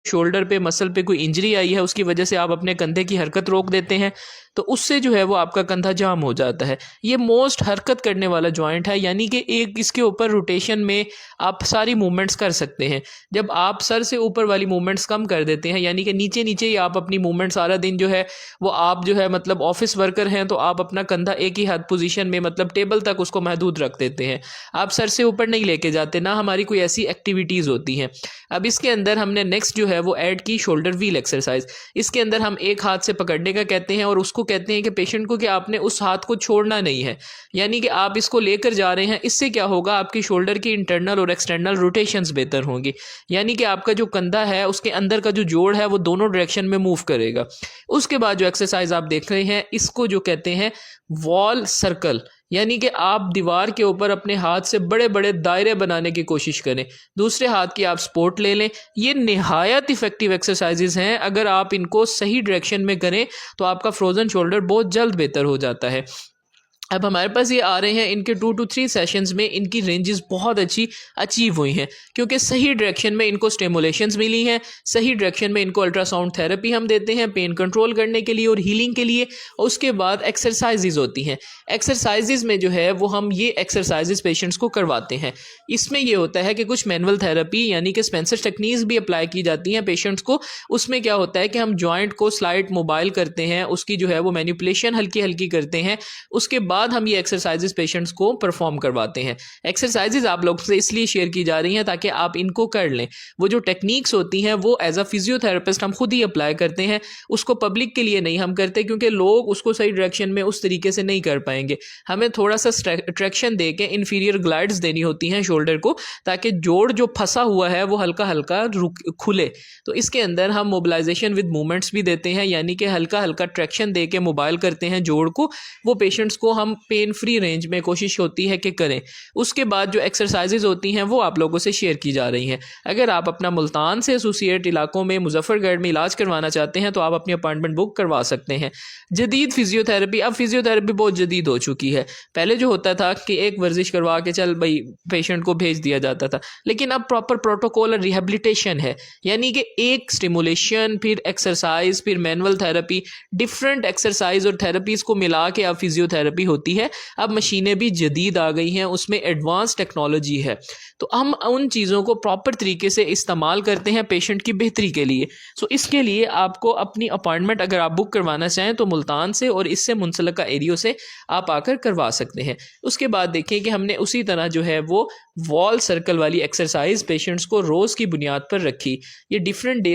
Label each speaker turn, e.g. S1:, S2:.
S1: Shoulder पे muscle पे कोई इंजरी आई है, उसकी वजह से आप अपने कंधे की हरकत रोक देते हैं, तो उससे जो है वो आपका कंधा जाम हो जाता है। ये मोस्ट हरकत करने वाला जॉइंट है, यानी कि एक इसके ऊपर रोटेशन में आप सारी मूवमेंट्स कर सकते हैं। जब आप सर से ऊपर वाली मूवमेंट्स कम कर देते हैं, यानी कि नीचे नीचे ही आप अपनी मूवमेंट सारा दिन जो है वो आप जो है मतलब ऑफिस वर्कर हैं, तो आप अपना कंधा एक ही हाथ पोजीशन में मतलब टेबल तक उसको महदूद रख देते हैं, आप सर से ऊपर नहीं लेके जाते, ना हमारी कोई ऐसी एक्टिविटीज़ होती हैं। अब इसके अंदर हमने नेक्स्ट जो है वो ऐड की शोल्डर व्हील एक्सरसाइज। इसके अंदर हम एक हाथ से पकड़ने का कहते हैं और उसको कहते हैं कि पेशेंट को कि आपने उस हाथ को छोड़ना नहीं है, यानी कि आप इसको लेकर जा रहे हैं। इससे क्या होगा, आपकी शोल्डर की इंटरनल और एक्सटर्नल रोटेशंस बेहतर होंगी, यानी कि आपका जो कंधा है उसके अंदर का जो जोड़ है वो दोनों डायरेक्शन में मूव करेगा। उसके बाद जो एक्सरसाइज आप देख रहे हैं इसको जो कहते हैं वॉल सर्कल, यानी कि आप दीवार के ऊपर अपने हाथ से बड़े बड़े दायरे बनाने की कोशिश करें, दूसरे हाथ की आप सपोर्ट ले लें। ये निहायत इफेक्टिव एक्सरसाइजेज हैं, अगर आप इनको सही डायरेक्शन में करें तो आपका फ्रोजन शोल्डर बहुत जल्द बेहतर हो जाता है। अब हमारे पास ये आ रहे हैं, इनके 2 to 3 सेशंस में इनकी रेंजेस बहुत अच्छी अचीव हुई हैं, क्योंकि सही डायरेक्शन में इनको स्टिमुलेशंस मिली हैं, सही डायरेक्शन में इनको अल्ट्रासाउंड थेरेपी हम देते हैं पेन कंट्रोल करने के लिए और हीलिंग के लिए। और उसके बाद एक्सरसाइजेज होती हैं, एक्सरसाइजेज में जो है वो हम ये एक्सरसाइजेज पेशेंट्स को करवाते हैं। इसमें ये होता है कि कुछ मैनुअल थेरेपी यानी कि स्पेंसर टेक्निक्स भी अप्लाई की जाती हैं पेशेंट्स को। उसमें क्या होता है कि हम जॉइंट को स्लाइड मोबाइल करते हैं, उसकी जो है वो मैनिपुलेशन हल्की हल्की करते हैं, उसके बाद हम ये एक्सरसाइजेस पेशेंट्स को परफॉर्म करवाते हैं। एक्सरसाइजेस आप लोग से इसलिए शेयर की जा रही हैं ताकि आप इनको कर लें। वो जो टेक्निक्स होती हैं वो एज अ फिजियोथेरेपिस्ट हम खुद ही अप्लाई करते हैं, उसको पब्लिक के लिए नहीं हम करते, क्योंकि लोग उसको सही डायरेक्शन में उस तरीके से नहीं कर पाएंगे। हमें थोड़ा सा ट्रैक्शन दे के इन्फीरियर ग्लाइड्स देनी होती हैं शोल्डर को, ताकि जोड़ जो फंसा हुआ है वो हल्का हल्का खुले। तो इसके अंदर हम मोबिलाइजेशन विद मूवमेंट्स भी देते हैं, यानी कि हल्का हल्का ट्रैक्शन दे के मोबाइल करते हैं जोड़ को। वो पेशेंट्स को हम पेन फ्री रेंज में कोशिश होती है कि करें। उसके बाद जो एक्सरसाइजेज होती हैं वो आप लोगों से शेयर की जा रही हैं। अगर आप अपना मुल्तान से एसोसिएट इलाकों में मुजफ्फरगढ़ में इलाज करवाना चाहते हैं तो आप अपनी अपॉइंटमेंट बुक करवा सकते हैं। जदीद फिजियोथेरेपी, अब फिजियोथेरेपी बहुत जदीद हो चुकी है। पहले जो होता था कि एक वर्जिश करवा के चल भाई पेशेंट को भेज दिया जाता था, लेकिन अब प्रॉपर प्रोटोकॉल और रिहेबिलिटेशन है, यानी कि एक स्टिमुलेशन, फिर एक्सरसाइज, फिर मैनुअल थेरेपी, डिफरेंट एक्सरसाइज और थेरेपीज को मिला के अब फिजियोथेरेपी होती है। अब मशीनें भी जदीद आ गई हैं, उसमें एडवांस टेक्नोलॉजी है, तो हम उन चीज़ों को प्रॉपर तरीके से इस्तेमाल करते हैं पेशेंट की बेहतरी के लिए। सो इसके लिए आपको अपनी अपॉइंटमेंट अगर आप बुक करवाना चाहें तो मुल्तान से और इससे मुंसलिका एरियो से आप आकर करवा सकते हैं। उसके बाद देखें कि हमने उसी तरह जो है वो वॉल सर्कल वाली एक्सरसाइज पेशेंट्स को रोज़ की बुनियाद पर रखी। ये डिफरेंट डेज